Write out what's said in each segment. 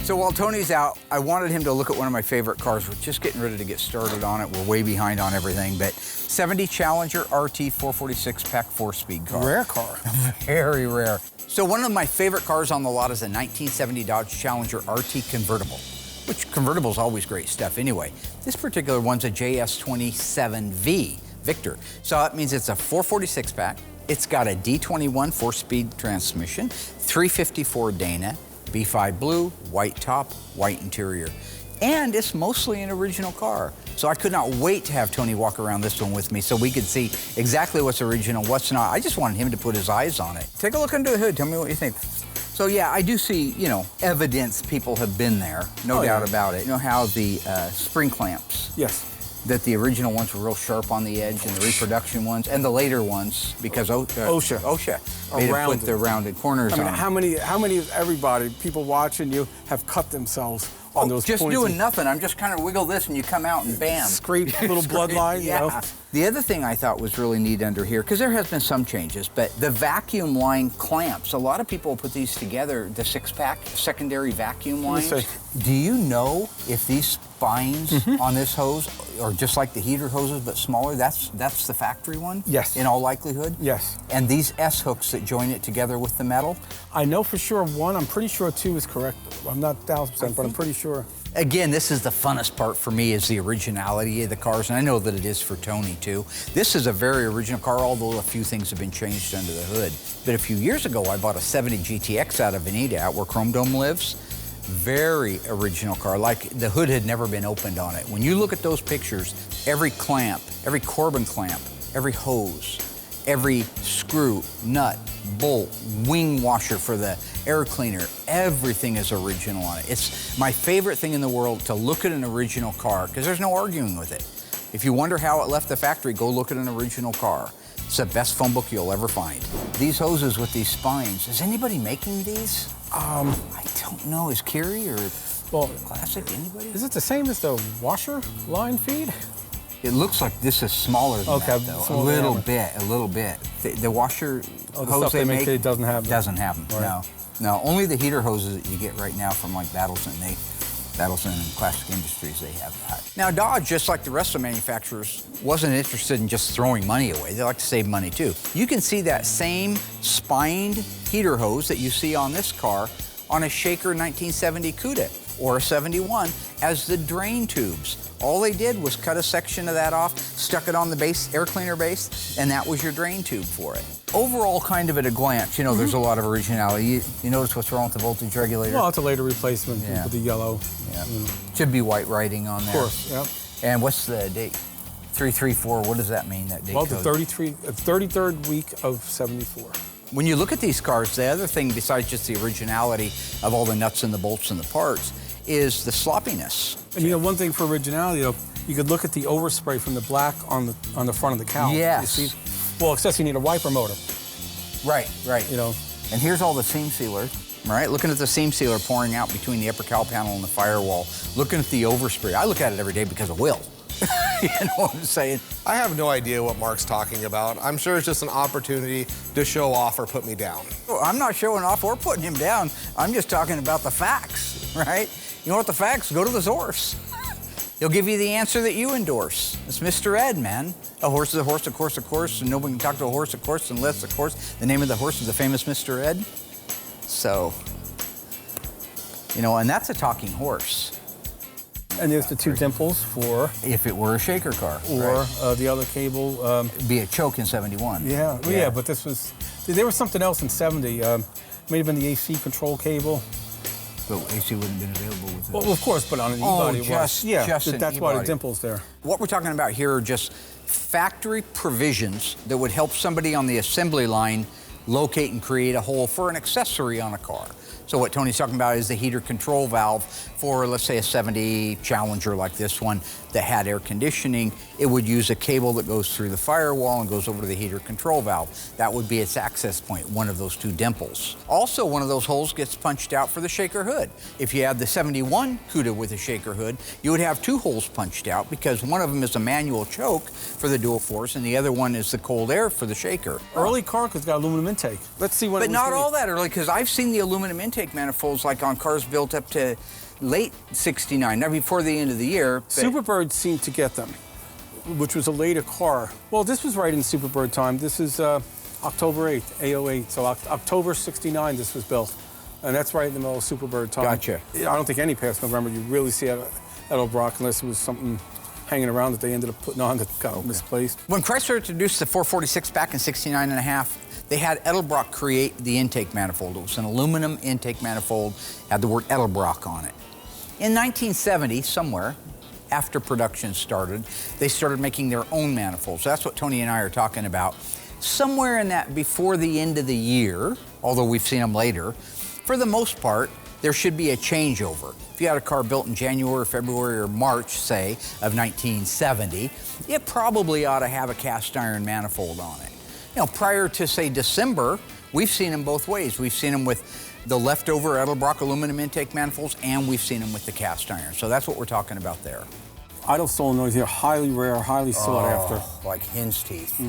So while Tony's out, I wanted him to look at one of my favorite cars. We're just getting ready to get started on it. We're way behind on everything, but 70 Challenger RT 446 Pack 4-speed car. Rare car. Very rare. So one of my favorite cars on the lot is a 1970 Dodge Challenger RT convertible, which convertible is always great stuff anyway. This particular one's a JS27V Victor. So that means it's a 446 pack. It's got a D21 4-speed transmission, 354 Dana, B5 blue, white top, white interior. And it's mostly an original car. So I could not wait to have Tony walk around this one with me so we could see exactly what's original, what's not. I just wanted him to put his eyes on it. Take a look under the hood, tell me what you think. So yeah, I do see, you know, evidence people have been there, no doubt about it. You know how the spring clamps? Yes. That the original ones were real sharp on the edge, and the reproduction ones, and the later ones, because OSHA made it put the rounded corners on. How many of everybody, people watching you, have cut themselves on those just points? Doing nothing. I'm just kind of wiggle this, and you come out and bam. Scrape little bloodline, yeah. you know? The other thing I thought was really neat under here, because there has been some changes, but the vacuum line clamps, a lot of people put these together, the 6-pack secondary vacuum lines. Do you know if these spines on this hose are just like the heater hoses, but smaller? That's the factory one? Yes. In all likelihood? Yes. And these S-hooks that join it together with the metal? I know for sure one. I'm pretty sure two is correct. I'm not 1,000%, but I'm pretty sure. Again, this is the funnest part for me, is the originality of the cars, and I know that it is for Tony too. This is a very original car, although a few things have been changed under the hood. But a few years ago, I bought a 70 GTX out of Veneta, out where Chrome Dome lives. Very original car, like the hood had never been opened on it. When you look at those pictures, every clamp, every Corbin clamp, every hose, every screw, nut, bolt, wing washer for the air cleaner, everything is original on it. It's my favorite thing in the world to look at an original car, because there's no arguing with it. If you wonder how it left the factory, go look at an original car. It's the best phone book you'll ever find. These hoses with these spines, is anybody making these? I don't know. Is Curie or Classic, anybody? Is it the same as the washer line feed? It looks like this is smaller than that, though. A little bit. The washer the hose stuff they make, it doesn't have them. Doesn't have them, right. No, only the heater hoses that you get right now from like Battleson and Classic Industries, they have that. Now Dodge, just like the rest of the manufacturers, wasn't interested in just throwing money away. They like to save money too. You can see that same spined heater hose that you see on this car on a Shaker 1970 Cuda or a 71 as the drain tubes. All they did was cut a section of that off, stuck it on the base, air cleaner base, and that was your drain tube for it. Overall, kind of at a glance, you know, there's a lot of originality. You notice what's wrong with the voltage regulator? Well, it's a later replacement with the yellow. Yeah. Should be white writing on there. Of course, yeah. And what's the date? 334, what does that mean, that date Well, code? the 33rd week of 74. When you look at these cars, the other thing besides just the originality of all the nuts and the bolts and the parts is the sloppiness. And you know, one thing for originality, though, you could look at the overspray from the black on the front of the cowl. Yes. You see? Well, except you need a wiper motor. Right. You know. And here's all the seam sealer, right? Looking at the seam sealer pouring out between the upper cowl panel and the firewall. Looking at the overspray. I look at it every day because of Will. You know what I'm saying? I have no idea what Mark's talking about. I'm sure it's just an opportunity to show off or put me down. Well, I'm not showing off or putting him down. I'm just talking about the facts, right? You know what the facts? Go to the source. He'll give you the answer that you endorse. It's Mr. Ed, man. A horse is a horse, of course, and nobody can talk to a horse, of course, unless, of course, the name of the horse is the famous Mr. Ed. So, you know, and that's a talking horse. And there's the two dimples for... If it were a shaker car. Or the other cable... It'd be a choke in 71. Yeah, well, yeah, but this was... There was something else in 70. May have been the AC control cable. But AC wouldn't have been available with it. Well, of course, but on an e-body it was. Yeah, that's why the dimple's there. What we're talking about here are just factory provisions that would help somebody on the assembly line locate and create a hole for an accessory on a car. So what Tony's talking about is the heater control valve for, let's say, a 70 Challenger like this one that had air conditioning. It would use a cable that goes through the firewall and goes over to the heater control valve. That would be its access point, one of those two dimples. Also, one of those holes gets punched out for the shaker hood. If you had the 71 Cuda with a shaker hood, you would have two holes punched out because one of them is a manual choke for the dual force and the other one is the cold air for the shaker. Early car has got aluminum intake. Let's see what. But not all that early, because I've seen the aluminum intake intake manifolds, like on cars built up to late '69, now before the end of the year. Superbird seemed to get them, which was a later car. Well, this was right in Superbird time. This is October 8th, A08. So October '69 this was built. And that's right in the middle of Superbird time. Gotcha. I don't think any past November you really see Edelbrock unless it was something hanging around that they ended up putting on that got misplaced. When Chrysler introduced the 446 back in '69 and a half, they had Edelbrock create the intake manifold. It was an aluminum intake manifold, had the word Edelbrock on it. In 1970, somewhere, after production started, they started making their own manifolds. That's what Tony and I are talking about. Somewhere in that before the end of the year, although we've seen them later, for the most part, there should be a changeover. If you had a car built in January, February, or March, say, of 1970, it probably ought to have a cast iron manifold on it. You know, prior to, say, December, we've seen them both ways. We've seen them with the leftover Edelbrock aluminum intake manifolds, and we've seen them with the cast iron. So that's what we're talking about there. Idle solenoids here, highly rare, highly sought after. Like hen's teeth.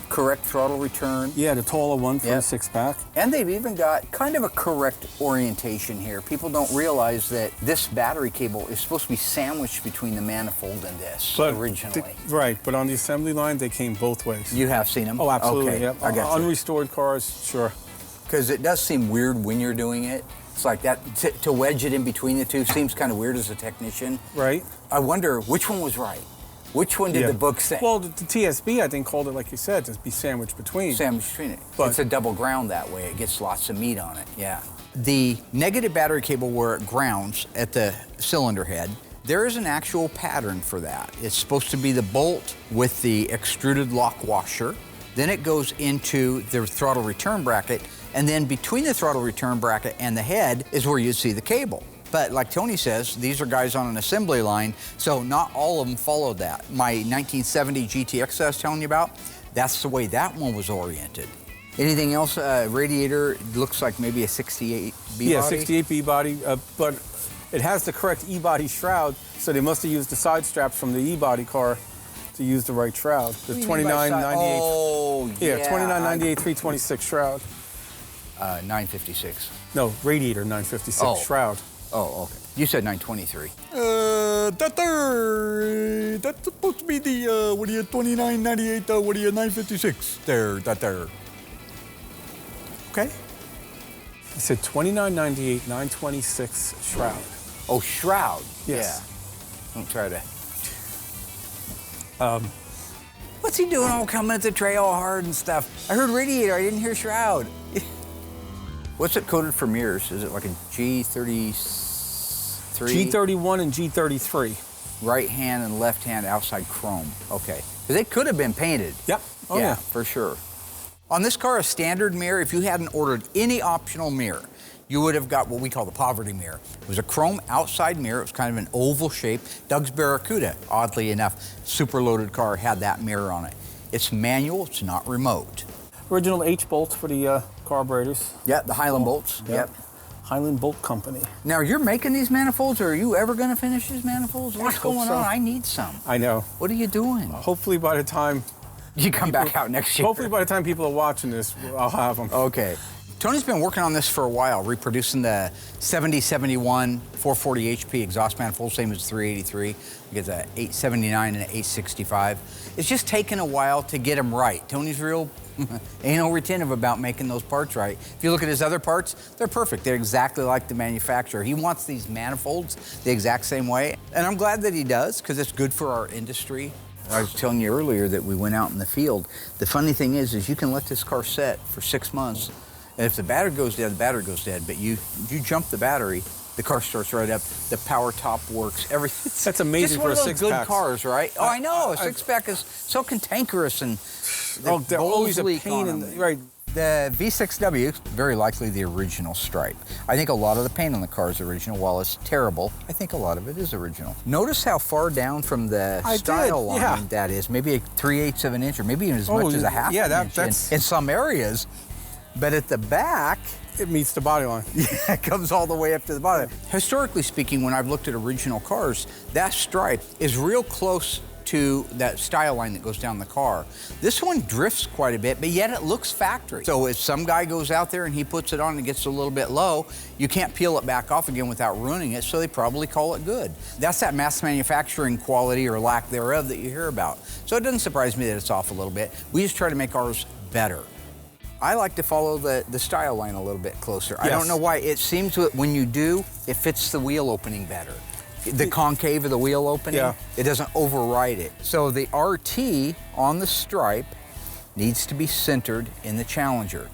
Correct throttle return. Yeah, the taller one for the six-pack. And they've even got kind of a correct orientation here. People don't realize that this battery cable is supposed to be sandwiched between the manifold and this originally. Right, but on the assembly line, they came both ways. You have seen them? Oh, absolutely, Okay, yep. I got you. Unrestored cars, sure. Because it does seem weird when you're doing it. It's like that, to wedge it in between the two seems kind of weird as a technician. Right. I wonder which one was right. Which one did the book say? Well, the TSB, I think, called it, like you said, to be sandwiched between. Sandwiched between it. But it's a double ground that way. It gets lots of meat on it, yeah. The negative battery cable where it grounds at the cylinder head, there is an actual pattern for that. It's supposed to be the bolt with the extruded lock washer. Then it goes into the throttle return bracket, and then between the throttle return bracket and the head is where you see the cable. But like Tony says, these are guys on an assembly line, so not all of them followed that. My 1970 GTX I was telling you about, that's the way that one was oriented. Anything else? Radiator looks like maybe a 68 B-body? Yeah, 68 B-body, but it has the correct E-body shroud, so they must have used the side straps from the E-body car to use the right shroud. The 2998. Oh, yeah. Yeah, 2998 326 shroud. 956. No, radiator 956 shroud. Oh, okay. You said 923. That's supposed to be the, 2998, 956. There. Okay. I said 2998 926 shroud. Oh, shroud. Yes. Yeah. Don't try to. What's he doing all coming at the tray all hard and stuff? I heard radiator, I didn't hear shroud. What's it coded for mirrors? Is it like a G33? G31 and G33. Right hand and left hand outside chrome. Okay. Because it could have been painted. Yep. Oh, yeah. For sure. On this car, a standard mirror, if you hadn't ordered any optional mirror, you would have got what we call the poverty mirror. It was a chrome outside mirror. It was kind of an oval shape. Doug's Barracuda, oddly enough, super loaded car, had that mirror on it. It's manual, it's not remote. Original H bolts for the carburetors. Yeah, the Highland bolts. Yep. Highland Bolt Company. Now, you're making these manifolds, or are you ever going to finish these manifolds? What's hope going so. on? I need some. I know. What are you doing? Hopefully by the time... You come back out next year. Hopefully by the time people are watching this, I'll have them. Okay. Tony's been working on this for a while, reproducing the 7071 440 HP exhaust manifold, same as 383. We get the 879 and an 865. It's just taken a while to get them right. Tony's real anal retentive about making those parts right. If you look at his other parts, they're perfect. They're exactly like the manufacturer. He wants these manifolds the exact same way, and I'm glad that he does, because it's good for our industry. I was telling you earlier that we went out in the field. The funny thing is you can let this car set for 6 months, and if the battery goes dead, the battery goes dead. But you jump the battery, the car starts right up. The power top works. Everything. That's amazing for a six-pack. Just one of those good cars, right? Oh, I know. A six-pack is so cantankerous, and they're always a pain in the, right. The V6W, very likely the original stripe. I think a lot of the paint on the car is original. While it's terrible, I think a lot of it is original. Notice how far down from the style line that is. Maybe 3/8 of an inch, or maybe even as much as a half an inch that's in some areas. But at the back, it meets the body line. Yeah, it comes all the way up to the bottom. Historically speaking, when I've looked at original cars, that stripe is real close to that style line that goes down the car. This one drifts quite a bit, but yet it looks factory. So if some guy goes out there and he puts it on and it gets a little bit low, you can't peel it back off again without ruining it, so they probably call it good. That's that mass manufacturing quality or lack thereof that you hear about. So it doesn't surprise me that it's off a little bit. We just try to make ours better. I like to follow the style line a little bit closer. Yes. I don't know why. It seems that when you do, it fits the wheel opening better. The concave of the wheel opening, it doesn't override it. So the RT on the stripe needs to be centered in the Challenger.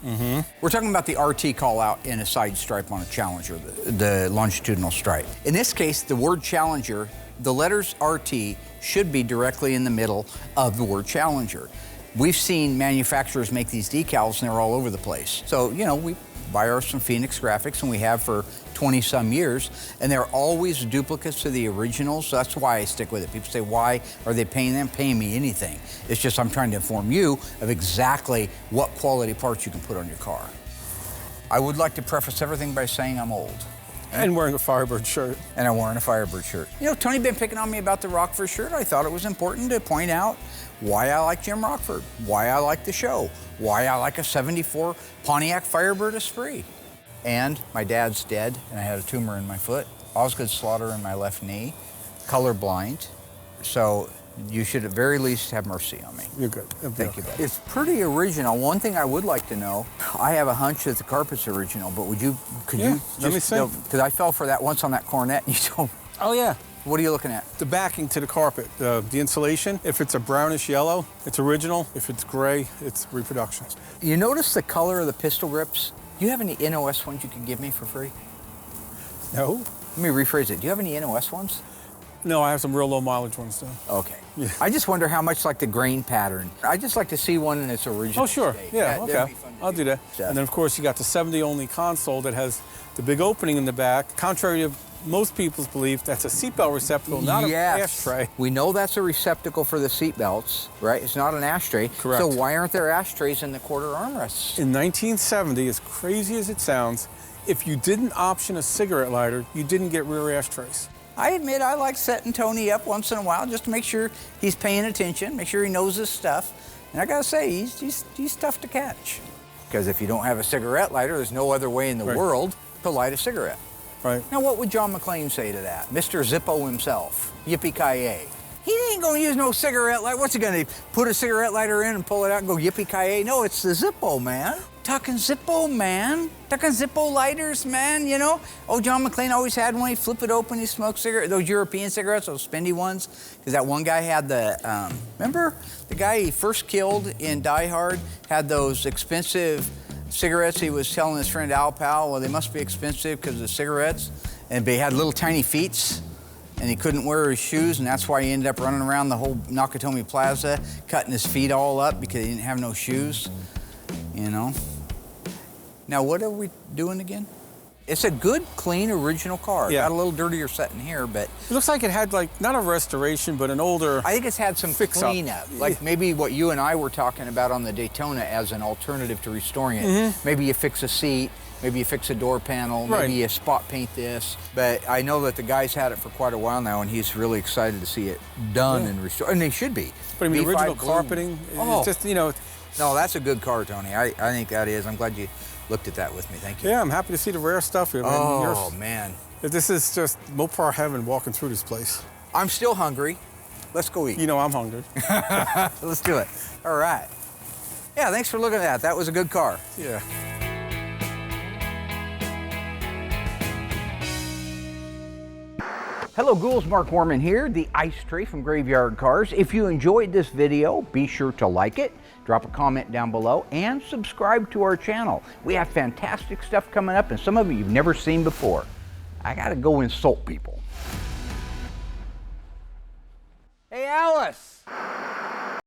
We're talking about the RT call out in a side stripe on a Challenger, the longitudinal stripe. In this case, the word Challenger, the letters RT should be directly in the middle of the word Challenger. We've seen manufacturers make these decals and they're all over the place. So, you know, we buy ours from Phoenix Graphics, and we have for 20-some years, and they're always duplicates of the originals. So that's why I stick with it. People say, why are they paying them? Paying me anything. It's just I'm trying to inform you of exactly what quality parts you can put on your car. I would like to preface everything by saying I'm old. And wearing a Firebird shirt. And I'm wearing a Firebird shirt. You know, Tony been picking on me about the Rockford shirt. I thought it was important to point out why I like Jim Rockford, why I like the show, why I like a 74 Pontiac Firebird Esprit. And my dad's dead, and I had a tumor in my foot. Osgood slaughter in my left knee, colorblind. So you should at very least have mercy on me. You're good. Thank you, buddy. It's pretty original. One thing I would like to know, I have a hunch that the carpet's original, but could you let me see. Because I fell for that once on that Cornet. You told me. Oh, yeah. What are you looking at? The backing to the carpet, the insulation. If it's a brownish yellow, it's original. If it's gray, it's reproduction. You notice the color of the pistol grips? Do you have any NOS ones you could give me for free? No. Let me rephrase it. Do you have any NOS ones? No, I have some real low mileage ones, though. Okay. Yeah. I just wonder how much like the grain pattern. I just like to see one in its original state. Yeah, okay. I'll do that. So. And then, of course, you got the 70-only console that has the big opening in the back. Contrary to most people's belief, that's a seatbelt receptacle, not an ashtray. We know that's a receptacle for the seatbelts, right? It's not an ashtray. Correct. So why aren't there ashtrays in the quarter armrests? In 1970, as crazy as it sounds, if you didn't option a cigarette lighter, you didn't get rear ashtrays. I admit I like setting Tony up once in a while just to make sure he's paying attention, make sure he knows his stuff. And I gotta say, he's tough to catch. Because if you don't have a cigarette lighter, there's no other way in the world to light a cigarette. Right. Now, what would John McClane say to that? Mr. Zippo himself, yippee-ki-yay. He ain't gonna use no cigarette lighter. What's he gonna do? Put a cigarette lighter in and pull it out and go yippee-ki-yay? No, it's the Zippo, man. Talking Zippo, man. Talking Zippo lighters, man, you know? Oh, John McClane always had one. He'd flip it open, he'd smoke cigarettes, those European cigarettes, those spendy ones. Because that one guy had the, remember? The guy he first killed in Die Hard had those expensive cigarettes. He was telling his friend Al Powell, well, they must be expensive because of the cigarettes. And they had little tiny feet, and he couldn't wear his shoes, and that's why he ended up running around the whole Nakatomi Plaza, cutting his feet all up because he didn't have no shoes, you know? Now, what are we doing again? It's a good, clean, original car. Yeah. Got a little dirtier setting here, but... It looks like it had, like, not a restoration, but an older... I think it's had some cleanup. Like maybe what you and I were talking about on the Daytona as an alternative to restoring it. Maybe you fix a seat, maybe you fix a door panel, maybe you spot paint this. But I know that the guy's had it for quite a while now, and he's really excited to see it done and restored. And they should be. But I mean, the original carpeting, it's just, you know... No, that's a good car, Tony. I think that is. I'm glad you looked at that with me. Thank you. Yeah, I'm happy to see the rare stuff here. Oh, man. This is just Mopar heaven walking through this place. I'm still hungry. Let's go eat. You know I'm hungry. Let's do it. All right. Yeah, thanks for looking at that. That was a good car. Yeah. Hello, Ghouls. Mark Warman here, the Ice Tray from Graveyard Cars. If you enjoyed this video, be sure to like it, drop a comment down below, and subscribe to our channel. We have fantastic stuff coming up, and some of it you've never seen before. I gotta go insult people. Hey, Alice!